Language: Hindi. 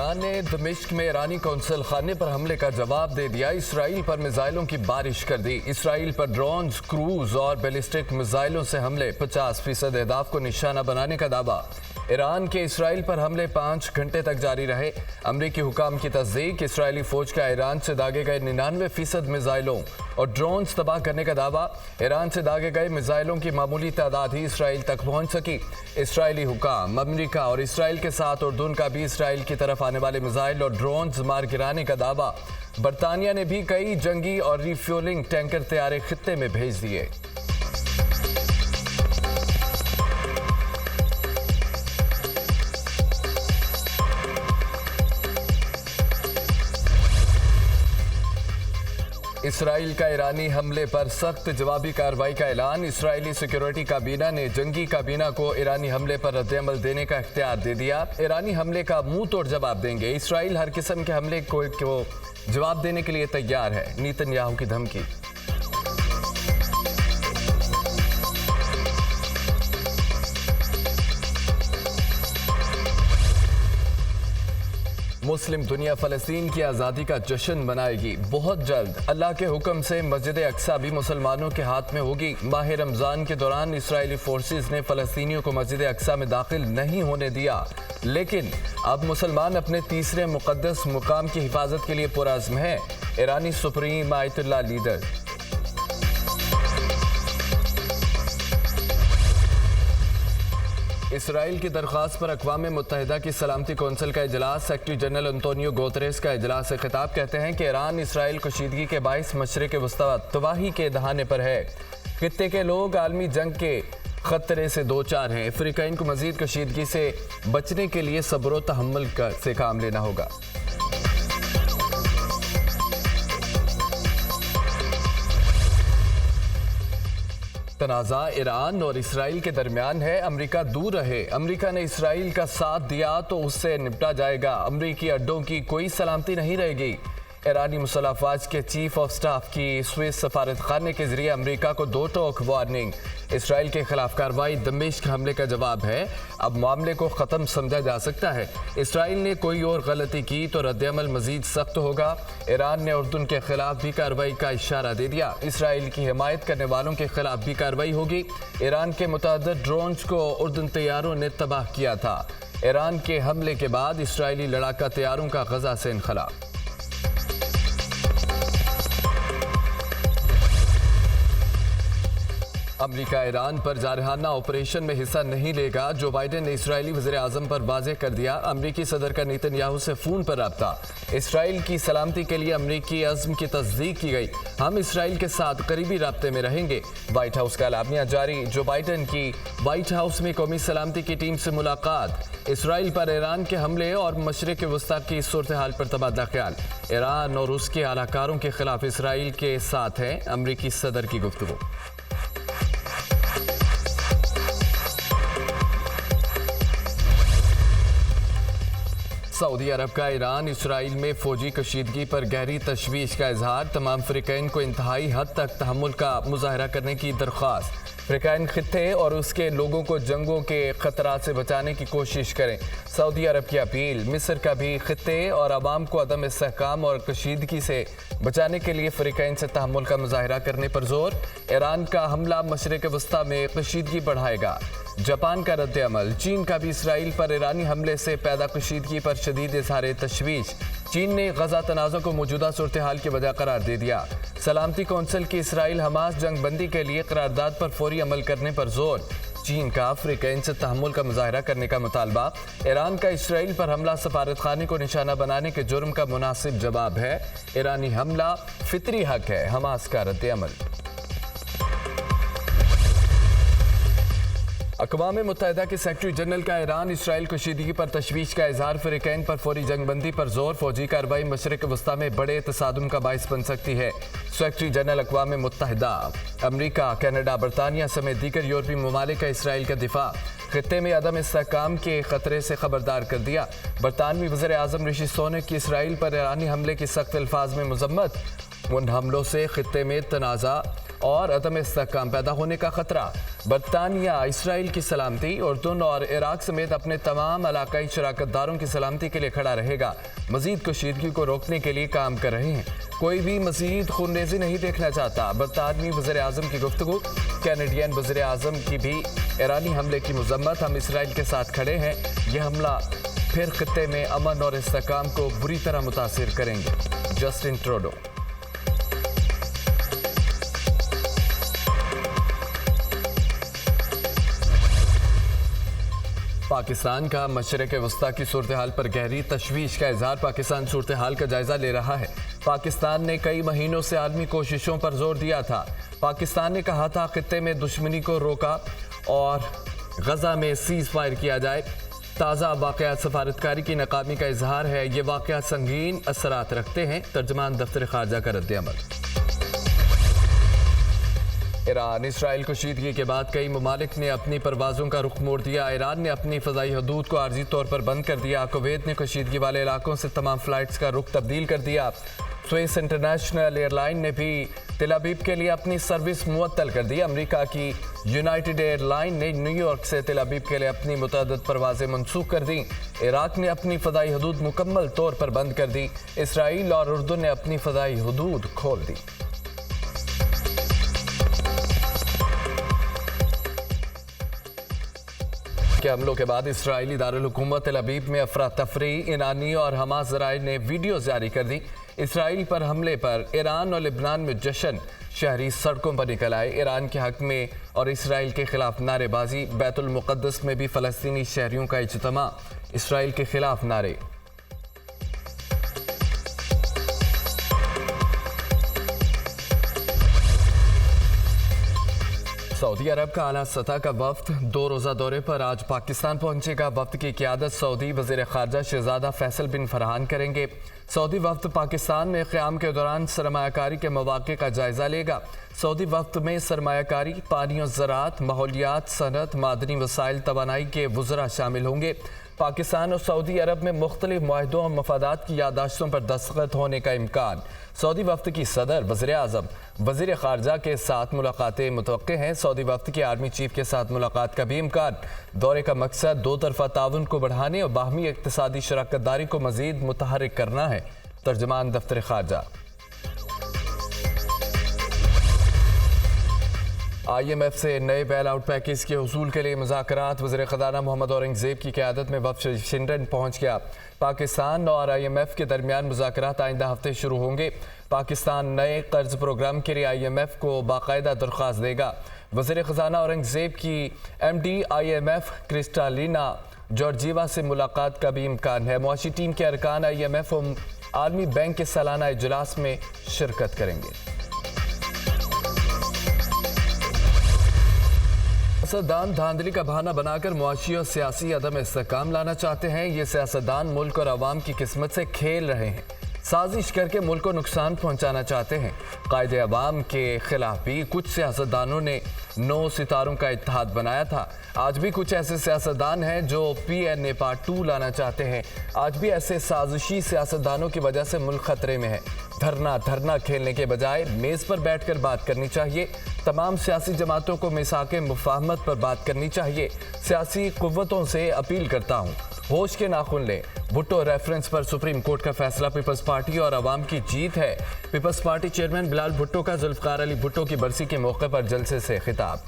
ईरान ने दमिश्क में ईरानी कौंसल खाने पर हमले का जवाब दे दिया। इसराइल पर मिसाइलों की बारिश कर दी। इसराइल पर ड्रोन्स, क्रूज और बैलिस्टिक मिसाइलों से हमले, 50% अहदाफ को निशाना बनाने का दावा। ईरान के इसराइल पर हमले 5 घंटे तक जारी रहे। अमरीकी हुकाम की तस्दीक, इसराइली फौज का ईरान से दागे गए 99% मिसाइलों और ड्रोन्स तबाह करने का दावा। ईरान से दागे गए मिसाइलों की मामूली तादाद ही इसराइल तक पहुंच सकी। इसराइली हुकाम, अमरीका और इसराइल के साथ उर्दून का भी इसराइल की तरफ आने वाले मिसाइल और ड्रोन्स मार गिराने का दावा। बरतानिया ने भी कई जंगी और रिफ्यूलिंग टैंकर तैयारे खित्ते में भेज दिए। इसराइल का ईरानी हमले पर सख्त जवाबी कार्रवाई का ऐलान। इसराइली सिक्योरिटी काबीना ने जंगी काबीना को ईरानी हमले पर रद्द-ए-अमल देने का इख्तियार दे दिया। ईरानी हमले का मुंह तोड़ जवाब देंगे। इसराइल हर किस्म के हमले को जवाब देने के लिए तैयार है, नेतन्याहू की धमकी। मुस्लिम दुनिया फ़लस्तीन की आज़ादी का जश्न मनाएगी बहुत जल्द। अल्लाह के हुक्म से मस्जिद अक्सा भी मुसलमानों के हाथ में होगी। माह रमज़ान के दौरान इसराइली फोर्सेस ने फ़लस्तीनियों को मस्जिद अक्सा में दाखिल नहीं होने दिया, लेकिन अब मुसलमान अपने तीसरे मुक़द्दस मुकाम की हिफाजत के लिए पुरअज़्म है। ईरानी सुप्रीम आयतुल्लाह लीडर इसराइल की दरख्वास्त पर अक़वाम मुत्तहिदा की सलामती कौंसिल का इजलास। सेक्रेटरी जनरल अंतोनियो गुतेरेस का इजलास से खिताब, कहते हैं कि ईरान इसराइल कशीदगी के बाइस मशरिक़ वस्ता तबाही के दहाने पर है। खित्ते के लोग आलमी जंग के खतरे से दो चार हैं। अफ्रीकाइन को मजीद कशीदगी से बचने के लिए सब्र व तहम्मुल से काम लेना होगा। तनाज़ा ईरान और इसराइल के दरमियान है। अमरीका दूर रहे। अमरीका ने इसराइल का साथ दिया तो उससे निपटा जाएगा। अमरीकी अड्डों की कोई सलामती नहीं रहेगी। ईरानी मुसल्लह अफ़वाज के चीफ ऑफ स्टाफ की स्विस सफारत खाने के जरिए अमरीका को 2 टोक वार्निंग। इसराइल के खिलाफ कार्रवाई दमिश्क हमले का जवाब है। अब मामले को ख़त्म समझा जा सकता है। इसराइल ने कोई और गलती की तो रद्द-ए-अमल मजीद सख्त होगा। ईरान ने उर्दून के खिलाफ भी कार्रवाई का इशारा दे दिया। इसराइल की हिमायत करने वालों के खिलाफ भी कार्रवाई होगी। ईरान के मुतअद्दिद ड्रोन्स को उर्दून तैयारों ने तबाह किया था। ईरान के हमले के बाद इसराइली लड़ाका तैयारों का गजा से इनखला। अमरीका ईरान पर जारहाना ऑपरेशन में हिस्सा नहीं लेगा। जो बाइडेन ने इसराइली वज़ीर आज़म पर वाज़ेह कर दिया। अमरीकी सदर का नेतन्याहू से फ़ोन पर रब्ता। इसराइल की सलामती के लिए अमरीकी अज़्म की तस्दीक की गई। हम इसराइल के साथ करीबी राब्ते में रहेंगे। व्हाइट हाउस का एलानिया जारी। जो बाइडेन की व्हाइट हाउस में कौमी सलामती की टीम से मुलाकात। इसराइल पर ईरान के हमले और मशरिक़ वस्ता की सूरत हाल पर तबादला ख्याल। ईरान और उसके आलाकारों के खिलाफ इसराइल के साथ है अमरीकी सदर की गुफ्तगू। सऊदी अरब का ईरान इसराइल में फौजी कशीदगी पर गहरी तशवीश का इजहार। तमाम अफ्रीकैन को इंतहाई हद तक तहम्मुल का मुजाहरा करने की दरख्वास्त। अफ्रीकैन खित्ते और उसके लोगों को जंगों के खतरात से बचाने की कोशिश करें। सऊदी अरब की अपील। मिस्र का भी खित्ते और अवाम को अदम इस्तेहकाम और कशीदगी से बचाने के लिए अफ्रीकैन से तहम्मुल का मुजाहरा करने पर जोर। ईरान का हमला मशरिक़ वस्ता में कशीदगी बढ़ाएगा। जापान का रद्द-ए-अमल। चीन का भी इसराइल पर ईरानी हमले से पैदा कशीदगी पर शदीद इज़हार तशवीश। चीन ने गजा तनाज़ा को मौजूदा सूरत हाल की वजह करार दे दिया। सलामती कौंसिल की इसराइल हमास जंग बंदी के लिए करारदाद पर फौरी अमल करने पर जोर। चीन का अफ्रीकैन से तहम्मुल का मुजाहरा करने का मुतालबा। ईरान का इसराइल पर हमला सफारत खाने को निशाना बनाने के जुर्म का मुनासिब जवाब है। ईरानी हमला फितरी हक है। हमास का रद्द-ए-अमल। अक़वाम मुत्तहिदा के सेक्रेटरी जनरल का ईरान इसराइल कशीदगी पर तशवीश का इजहार। अफ्रीकैन पर फौरी जंगबंदी पर जोर। फौजी कार्रवाई मशरिक़ वस्ता में बड़े तसादुम का बाइस बन सकती है। सेक्रेटरी जनरल अक़वाम मुत्तहिदा। अमरीका, कनाडा, बरतानिया समेत दीगर यूरोपीय ममालिक का इसराइल का दिफा। खित्ते में अदम इस्तेहकाम के खतरे से खबरदार कर दिया। बरतानवी वज़ीर आज़म ऋषि सुनक की इसराइल पर ईरानी हमले की सख्त अल्फाज में मजम्मत। उन हमलों से खित्ते में तनाज़ा और अदम इस्तेहकाम पैदा होने का खतरा। बरतानिया इसराइल की सलामती, उर्दन और इराक समेत अपने तमाम इलाकाई शराकतदारों की सलामती के लिए खड़ा रहेगा। मजीद कशीदगी को रोकने के लिए काम कर रहे हैं। कोई भी मजीद खूनरेजी नहीं देखना चाहता। बरतानवी वज़ीर आज़म की गुफ्तगू। कैनेडियन वज़ीर आज़म की भी ईरानी हमले की मजम्मत। हम इसराइल के साथ खड़े हैं। यह हमला फिर खित्ते में अमन और इस्तेहकाम को बुरी तरह मुतासिर करेंगे। Justin Trudeau. पाकिस्तान का मशरिक़ वस्ता की सूरत हाल पर गहरी तशवीश का इजहार। पाकिस्तान सूरत हाल का जायजा ले रहा है। पाकिस्तान ने कई महीनों से आलमी कोशिशों पर जोर दिया था। पाकिस्तान ने कहा था खित्ते में दुश्मनी को रोका और गजा में सीज फायर किया जाए। ताज़ा वाक़यात सफारतकारी की नाकामी का इजहार है। ये वाक़यात संगीन असरात रखते हैं। तर्जमान दफ्तर खारजा का रद्द-ए-अमल। ईरान इसराइल कशीदगी के बाद कई ममालिक ने अपनी परवाज़ों का रुख मोड़ दिया। ईरान ने अपनी फ़ज़ाई हदूद को आर्जी तौर पर बंद कर दिया। कुवैत ने कशीदगी वाले इलाकों से तमाम फ़्लाइट्स का रुख तब्दील कर दिया। स्विस इंटरनेशनल एयरलाइन ने भी तेल अवीव के लिए अपनी सर्विस मुअत्तल कर दी। अमेरिका की यूनाइटेड एयरलाइन ने न्यूयॉर्क से तेल अवीव के लिए अपनी मुतअद्दिद परवाज़ें मनसूख कर दी। इराक ने अपनी फ़ज़ाई हदूद मुकम्मल तौर पर बंद कर दी। इसराइल और उर्दू ने अपनी फ़ज़ाई हदूद खोल दी। के हमलों के बाद इसराइली दारुल हुकूमत तेल अवीव में अफरा तफरी। ईरानी और हमास ज़राए ने वीडियो जारी कर दी। इसराइल पर हमले पर ईरान और लिबनान में जश्न। शहरी सड़कों पर निकल आए। ईरान के हक में और इसराइल के खिलाफ नारेबाजी। बैतुल मुक़द्दस में भी फ़लस्तीनी शहरियों का इज्तिमा। इसराइल के खिलाफ नारे। सऊदी अरब का आला सतह का वफ्द 2 रोज़ा दौरे पर आज पाकिस्तान पहुंचेगा। वफ्द की क़यादत सऊदी वज़ीर ख़ारजा शहज़ादा फैसल बिन फरहान करेंगे। सऊदी वफ्द पाकिस्तान में क़याम के दौरान सरमायाकारी के मौक़े का जायज़ा लेगा। सऊदी वफ्द में सरमायाकारी, पानी और ज़राअत, माहौलियात, सनत, मादनी वसाइल, तवानाई के वज़रा शामिल होंगे। पाकिस्तान और सऊदी अरब में मुख्तलिफ मुआहदों और मफादात की यादाश्तों पर दस्तखत होने का इम्कान। सऊदी वफ्द की सदर, वज़ीर आज़म, वज़ीर ख़ारजा के साथ मुलाकातें मुतवक्के हैं। सऊदी वफ्द के आर्मी चीफ के साथ मुलाकात का भी इम्कान। दौरे का मकसद दो तरफ़ा ताउन को बढ़ाने और बाहमी इक़्तिसादी शराकतदारी को मज़ीद मुतहर्रिक करना है। तर्जमान दफ्तर ख़ारजा। IMF से नए बेल आउट पैकेज के हुसूल के लिए मुज़ाकरात। वज़ीर ख़ज़ाना मोहम्मद औरंगज़ेब की क़यादत में वफ़द वाशिंगटन पहुँच गया। पाकिस्तान और IMF के दरमियान मुज़ाकरात आइंदा हफ्ते शुरू होंगे। पाकिस्तान नए कर्ज प्रोग्राम के लिए IMF को बाकायदा दरख्वास्त देगा। वज़ीर ख़ज़ाना औरंगज़ेब की MD IMF क्रिस्टालिना जॉर्जिवा से मुलाकात का भी इम्कान है। मुआशी टीम के अरकान IMF और आलमी बैंक के सालाना इजलास में शिरकत करेंगे। सियासतदान धांधली का बहाना बनाकर मुआशी और सियासी अदम इस्तेहकाम लाना चाहते हैं। ये सियासतदान मुल्क और अवाम की किस्मत से खेल रहे हैं। साजिश करके मुल्क को नुकसान पहुंचाना चाहते हैं। कायदे अवाम के खिलाफ भी कुछ सियासतदानों ने 9 सितारों का इत्तेहाद बनाया था। आज भी कुछ ऐसे सियासतदान हैं जो PNA Part 2 लाना चाहते हैं। आज भी ऐसे साजिशी सियासतदानों की वजह से मुल्क खतरे में है। धरना खेलने के बजाय मेज़ पर बैठकर बात करनी चाहिए। तमाम सियासी जमातों को मिसाके मुफाहमत पर बात करनी चाहिए। सियासी कुव्वतों से अपील करता हूँ, होश के नाखून लें। भुट्टो रेफरेंस पर सुप्रीम कोर्ट का फैसला पीपल्स पार्टी और अवाम की जीत है। पीपल्स पार्टी चेयरमैन बिलाल भुट्टो का जुल्फ़िकार अली भुट्टो की बरसी के मौके पर जलसे से खिताब।